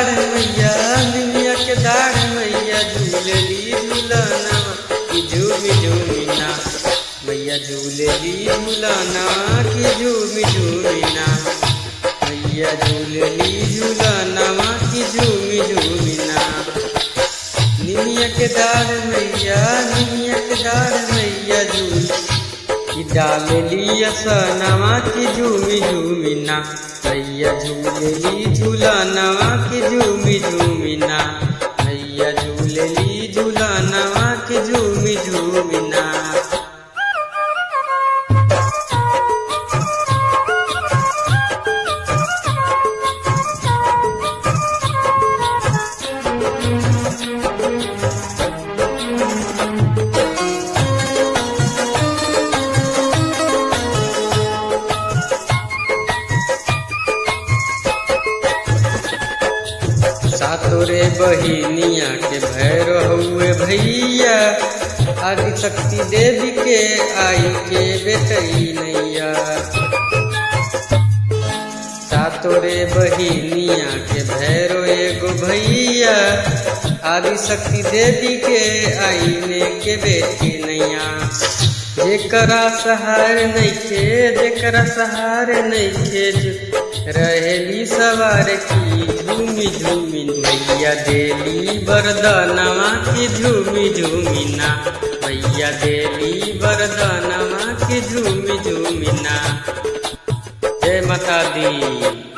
दाढ़ मैया निमिया के दाढ़ मैया झूलेली झूलनवा की झूमी झूमी ना मैया झूलेली झूलनवा की झूमी झूमी ना मैया झूलेली झूलनवा की झूमी झूमी ना निमिया के दाढ़ मैया निमिया के दाढ़ मैया झूल की डालेली असनवा की झूमी झूमी ना मैया झूलेली झूलनवा की झूमी झूमी ना मैया झूलेली झूलनवा की झूमी झूमी ना। सातोरे बहिनिया के भैरो हुए भैया आदि शक्ति देवी के आई के बेटई नैया सातोरे बहिनिया के भैरो एगो भैया आदि शक्ति देवी के आई ने के बेटी नैया जेकरा सहार नइखे जेकरा सहार नइखे रहेली सवार की झूमी झूमी मैया देली बरदानवा की झूमी झूमी ना मैया देली बरदानवा की झूमी झूमी ना। जय माता दी।